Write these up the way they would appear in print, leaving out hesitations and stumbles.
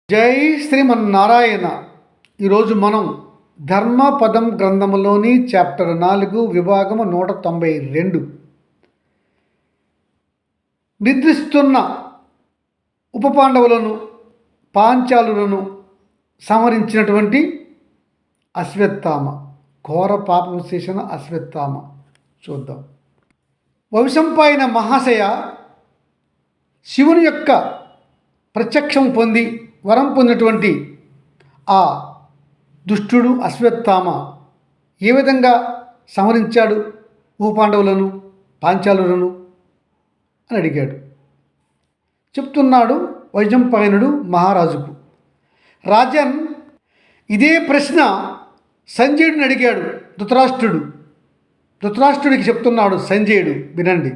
జై శ్రీమన్నారాయణ. ఈరోజు మనం ధర్మపదం గ్రంథములోని చాప్టర్ 4 విభాగము 192 నిద్రిస్తున్న ఉపపాండవులను పాంచాలులను సంహరించినటువంటి అశ్వత్థామ, ఘోర పాపం చేసిన అశ్వత్థామ చూద్దాం. వంశంపైన మహాశయ, శివుని యొక్క ప్రత్యక్షం పొంది వరం పొందినటువంటి ఆ దుష్టుడు అశ్వత్థామ ఏ విధంగా సంహరించాడు ఉపపాండవులను పాంచాలులను అని అడిగాడు. చెప్తున్నాడు వైజంపాయనుడు మహారాజుకు. రాజన్, ఇదే ప్రశ్న సంజయుడిని అడిగాడు ధృతరాష్ట్రుడు. ధృతరాష్ట్రుడికి చెప్తున్నాడు సంజయుడు, వినండి.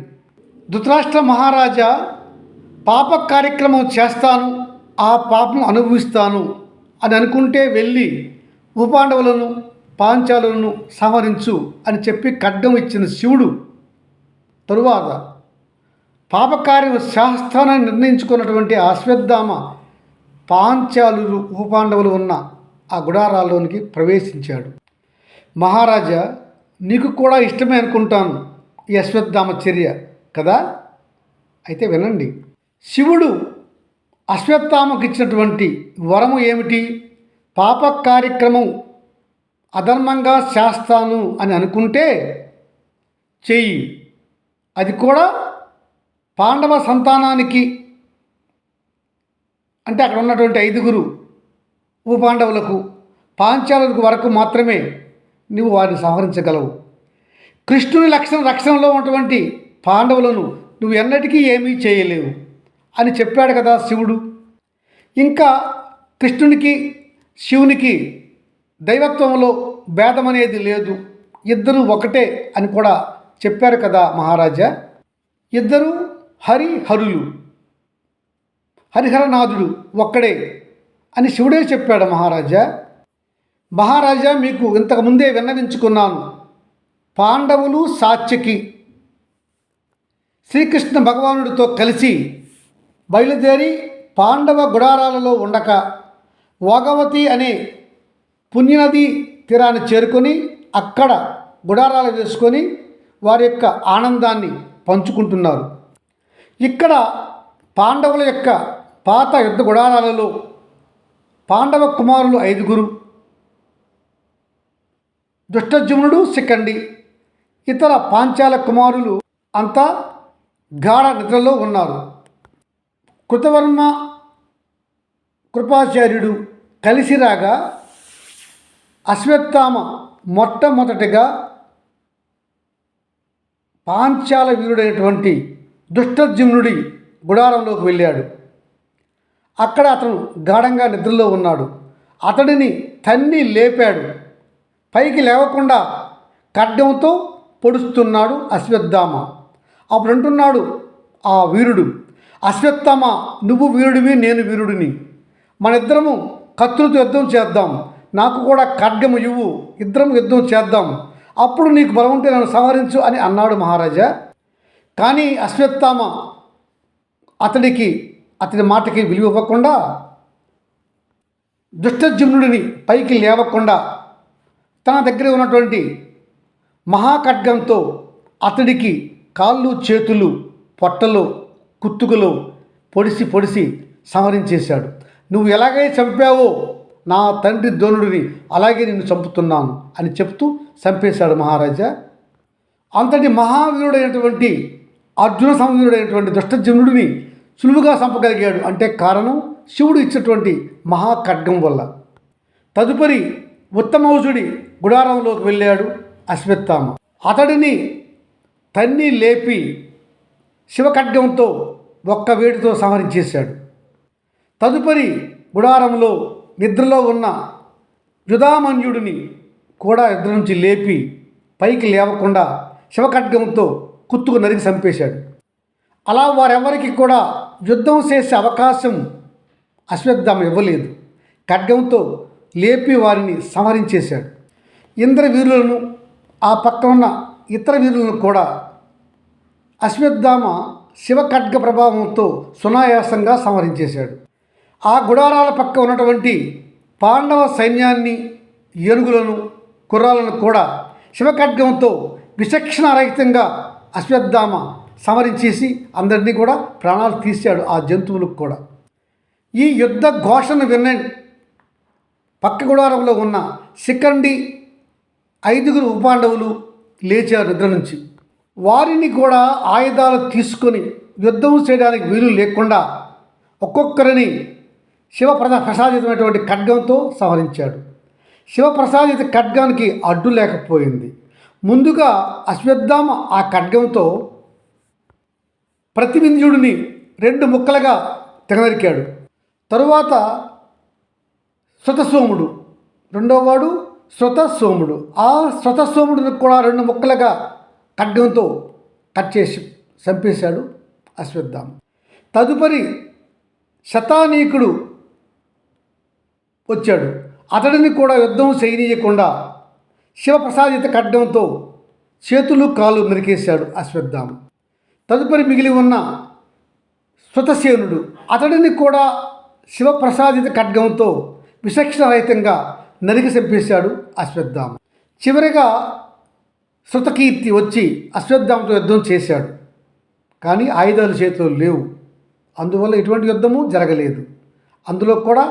ధృతరాష్ట్ర మహారాజా, పాప కార్యక్రమం చేస్తాను, ఆ పాపం అనుభవిస్తాను అని అనుకుంటే వెళ్ళి ఉపపాండవులను పాంచాలులను సంహరించు అని చెప్పి ఖడ్గం ఇచ్చిన శివుడు తరువాత పాపకార్యం శాస్త్రాన్ని నిర్ణయించుకున్నటువంటి అశ్వత్థామ పాంచాలులు ఉపపాండవులు ఉన్న ఆ గుడారాల్లోనికి ప్రవేశించాడు. మహారాజా, నీకు కూడా ఇష్టమే అనుకుంటాను ఈ అశ్వత్థామ చర్య కదా. అయితే వినండి. శివుడు అశ్వత్థామకు ఇచ్చినటువంటి వరము ఏమిటి? పాప కార్యక్రమం అధర్మంగా చేస్తాను అని అనుకుంటే చెయ్యి, అది కూడా పాండవ సంతానానికి, అంటే అక్కడ ఉన్నటువంటి 5 ఉపపాండవులకు పాంచాలులకు వరకు మాత్రమే నువ్వు వారిని సంహరించగలవు. కృష్ణుని రక్షణలో ఉన్నటువంటి పాండవులను నువ్వు ఎన్నటికీ ఏమీ చేయలేవు అని చెప్పాడు కదా శివుడు. ఇంకా కృష్ణునికి శివునికి దైవత్వంలో భేదం అనేది లేదు, ఇద్దరు ఒకటే అని కూడా చెప్పారు కదా మహారాజా. ఇద్దరు హరిహరులు, హరిహరనాథుడు ఒక్కడే అని శివుడే చెప్పాడు మహారాజా. మహారాజా, మీకు ఇంతకుముందే విన్నవించుకున్నాను. పాండవులు సాత్యకి శ్రీకృష్ణ భగవానుడితో కలిసి బయలుదేరి పాండవ గుడారాలలో ఉండక ఓగవతి అనే పుణ్యనది తీరాన్ని చేరుకొని అక్కడ గుడారాలు వేసుకొని వారి యొక్క ఆనందాన్ని పంచుకుంటున్నారు. ఇక్కడ పాండవుల యొక్క పాత యుద్ధ గుడారాలలో పాండవ కుమారులు 5, దుష్టజుమ్నుడు, శిఖండి, ఇతర పాంచాల కుమారులు అంతా గాఢ నిద్రలో ఉన్నారు. కృతవర్మ, కృపాచార్యుడు కలిసి రాగా అశ్వత్థామ మొట్టమొదటిగా పాంచాల వీరుడైనటువంటి దుష్టజుమ్నుడి గుడారంలోకి వెళ్ళాడు. అక్కడ అతను గాఢంగా నిద్రలో ఉన్నాడు. అతడిని తన్ని లేపాడు. పైకి లేవకుండా ఖడ్గంతో పొడుస్తున్నాడు అశ్వత్థామ. అప్పుడు అంటున్నాడు ఆ వీరుడు, అశ్వత్థామ, నువ్వు వీరుడివి, నేను వీరుడిని, మనిద్దరము కత్తులతో యుద్ధం చేద్దాం, నాకు కూడా ఖడ్గము ఇవ్వు, ఇద్దరం యుద్ధం చేద్దాం, అప్పుడు నీకు బలం ఉంటే నన్ను సంహరించు అని అన్నాడు మహారాజా. కానీ అశ్వత్థామ అతడి మాటకి విలువ ఇవ్వకుండా దుష్టజుమ్నుడిని పైకి లేవకుండా తన దగ్గర ఉన్నటువంటి మహాఖడ్గంతో అతడికి కాళ్ళు, చేతులు, పొట్టలు, కుత్తుకలు పొడిసి సంహరించేశాడు. నువ్వు ఎలాగై చంపావో నా తండ్రి ద్రోణుడిని అలాగే నిన్ను చంపుతున్నాను అని చెప్తూ చంపేశాడు మహారాజా. అంతటి మహావీరుడైనటువంటి అర్జున సంవీరుడైనటువంటి దుష్టజుమ్నుడిని సులువుగా చంపగలిగాడు అంటే కారణం శివుడు ఇచ్చినటువంటి మహాఖడ్గం వల్ల. తదుపరి ఉత్తమౌజుడి గుడారంలోకి వెళ్ళాడు అశ్వత్థామ. అతడిని తన్ని లేపి శివఖడ్గంతో ఒక్క వేడితో సంహరించేశాడు. తదుపరి గుడారంలో నిద్రలో ఉన్న యుధామన్యుడిని కూడా నిద్ర నుంచి లేపి పైకి లేవకుండా శివఖడ్గంతో కుత్తుకు నరికి చంపేశాడు. అలా వారెవరికి కూడా యుద్ధం చేసే అవకాశం అశ్వత్థామ ఇవ్వలేదు. ఖడ్గంతో లేపి వారిని సంహరించేశాడు. ఇంద్రవీరులను, ఆ పక్కన ఉన్న ఇతర వీరులను కూడా అశ్వత్థామ శివఖడ్గ ప్రభావంతో సునాయాసంగా సంహరించేశాడు. ఆ గుడారాల పక్క ఉన్నటువంటి పాండవ సైన్యాన్ని, ఏనుగులను, గుర్రాలను కూడా శివఖడ్గంతో విచక్షణారహితంగా అశ్వత్థామ సమరించేసి అందరినీ కూడా ప్రాణాలు తీశాడు. ఆ జంతువులకు కూడా. ఈ యుద్ధ ఘోషను విన్న పక్క గుడారంలో ఉన్న శిఖండి 5 ఉపాండవులు లేచారు నిద్ర నుంచి. వారిని కూడా ఆయుధాలు తీసుకొని యుద్ధం చేయడానికి వీలు లేకుండా ఒక్కొక్కరిని ప్రసాదితమైనటువంటి ఖడ్గంతో సంహరించాడు. శివప్రసాదిత ఖడ్గానికి అడ్డు లేకపోయింది. ముందుగా అశ్వత్థామ ఆ ఖడ్గంతో ప్రతివింధ్యుడిని 2 ముక్కలుగా తెగనరికాడు. తరువాత శృతసోముడు, రెండోవాడు శృతసోముడు, ఆ శృతసోముడిని కూడా 2 ముక్కలుగా ఖడ్గంతో కట్ చేసి చంపేశాడు అశ్వత్థామ. తదుపరి శతానీకుడు వచ్చాడు. అతడిని కూడా యుద్ధం చేయనీయకుండా శివప్రసాదిత ఖడ్గంతో చేతులు కాళ్ళు నరికేశాడు అశ్వత్థామ. తదుపరి మిగిలి ఉన్న శృతసేనుడు, అతడిని కూడా శివప్రసాదిత ఖడ్గంతో విచక్షణరహితంగా నరికి చంపేశాడు అశ్వత్థామ. చివరిగా శృతకీర్తి వచ్చి అశ్వత్థామతో యుద్ధం చేశాడు. కానీ ఆయుధాలు చేతులు లేవు. అందువల్ల ఎటువంటి యుద్ధము జరగలేదు. అందులో కూడా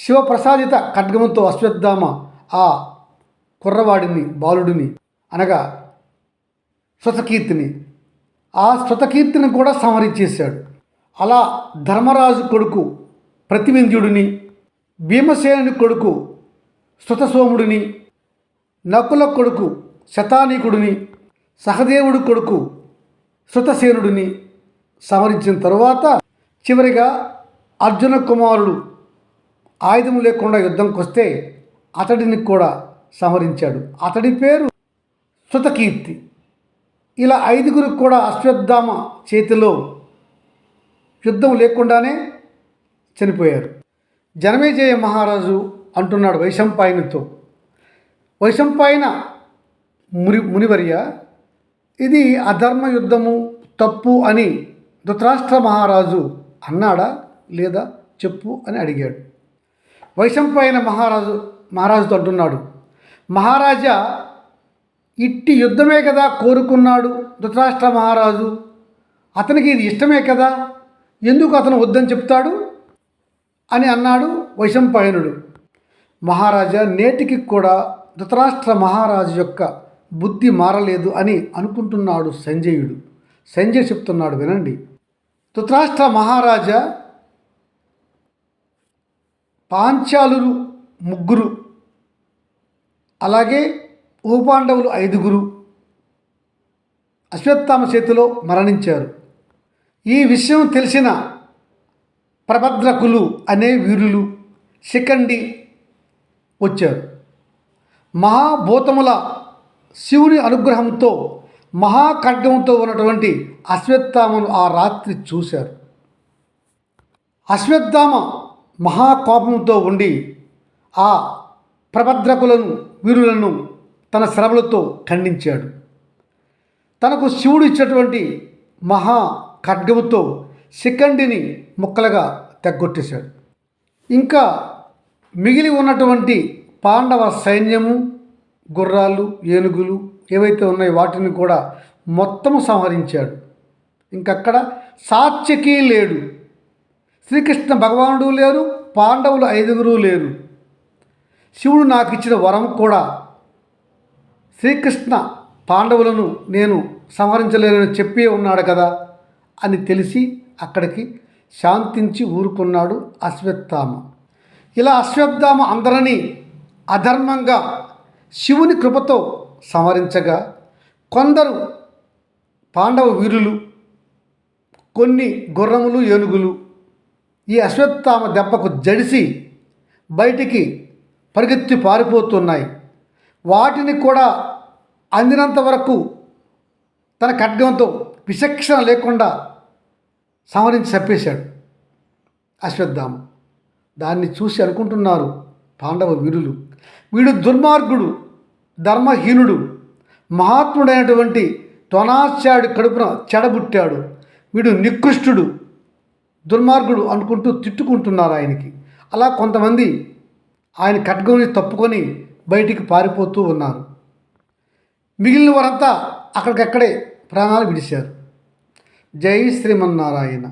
శివప్రసాదిత ఖడ్గంతో అశ్వత్థామ ఆ కుర్రవాడిని, బాలుడిని అనగా శృతకీర్తిని, ఆ శృతకీర్తిని కూడా సంహరించేశాడు. అలా ధర్మరాజు కొడుకు ప్రతివింధ్యుడిని, భీమసేనుని కొడుకు శృతసోముడిని, నకుల కొడుకు శతానీకుడిని, సహదేవుడి కొడుకు శృతసేనుడిని సంహరించిన తరువాత చివరిగా అర్జున కుమారుడు ఆయుధం లేకుండా యుద్ధంకి వస్తే అతడిని కూడా సంహరించాడు. అతడి పేరు శృతకీర్తి. ఇలా 5 కూడా అశ్వత్థామ చేతిలో యుద్ధం లేకుండానే చనిపోయారు. జనమేజయ మహారాజు అంటున్నాడు వైశంపాయనితో, వైశంపాయన మునివర్య, ఇది అధర్మ యుద్ధము, తప్పు అని ధృతరాష్ట్ర మహారాజు అన్నాడా లేదా చెప్పు అని అడిగాడు. వైశంపాయన మహారాజుతో అంటున్నాడు, మహారాజా, ఇట్టి యుద్ధమే కదా కోరుకున్నాడు ధృతరాష్ట్ర మహారాజు. అతనికి ఇది ఇష్టమే కదా, ఎందుకు అతను వద్దని చెప్తాడు అని అన్నాడు వైశంపాయనుడు. మహారాజా, నేటికి కూడా ధృతరాష్ట్ర మహారాజు యొక్క బుద్ధి మారలేదు అని అనుకుంటున్నాడు సంజయుడు. సంజయ్ చెప్తున్నాడు, వినండి. ధృతరాష్ట్ర మహారాజా, పాంచాలురు 3, అలాగే ఉపాండవులు 5 అశ్వత్థామ చేతిలో మరణించారు. ఈ విషయం తెలిసిన ప్రభద్రకులు అనే వీరులు శిఖండి వచ్చారు. మహాభూతముల శివుని అనుగ్రహంతో మహాఖడ్గంతో ఉన్నటువంటి అశ్వత్థామను ఆ రాత్రి చూశారు. అశ్వత్థామ మహాకోపంతో ఉండి ఆ ప్రభద్రకులను, వీరులను తన శ్రమలతో ఖండించాడు. తనకు శివుడు ఇచ్చినటువంటి మహా ఖడ్గముతో శిఖండిని ముక్కలుగా తెగ్గొట్టేశాడు. ఇంకా మిగిలి ఉన్నటువంటి పాండవ సైన్యము, గుర్రాలు, ఏనుగులు ఏవైతే ఉన్నాయో వాటిని కూడా మొత్తము సంహరించాడు. ఇంకక్కడ సాత్యకి లేడు, శ్రీకృష్ణ భగవానుడు లేరు, పాండవులు 5 లేరు. శివుడు నాకు ఇచ్చిన వరం కూడా శ్రీకృష్ణ పాండవులను నేను సంహరించలేనని చెప్పే ఉన్నాడు కదా అని తెలిసి అక్కడికి శాంతించి ఊరుకున్నాడు అశ్వత్థామ. ఇలా అశ్వత్థామ అందరినీ అధర్మంగా శివుని కృపతో సంహరించగా కొందరు పాండవ వీరులు, కొన్ని గుర్రములు, ఏనుగులు ఈ అశ్వత్థామ దెబ్బకు జడిసి బయటికి పరిగెత్తి పారిపోతున్నాయి. వాటిని కూడా అందినంత వరకు తన ఖడ్గంతో విచక్షణ లేకుండా సంహరించి చంపేశాడు అశ్వత్థామ. దాన్ని చూసి అనుకుంటున్నారు పాండవ వీరులు, వీడు దుర్మార్గుడు, ధర్మహీనుడు, మహాత్ముడైనటువంటి త్వనాచార్యుడి కడుపున చెడబుట్టాడు, వీడు నికృష్టుడు, దుర్మార్గుడు అనుకుంటూ తిట్టుకుంటున్నారు ఆయనకి. అలా కొంతమంది ఆయన ఖడ్గంని తప్పుకొని బయటికి పారిపోతూ ఉన్నారు. మిగిలిన వారంతా అక్కడికక్కడే ప్రాణాలు విడిచారు. జై శ్రీమన్నారాయణ.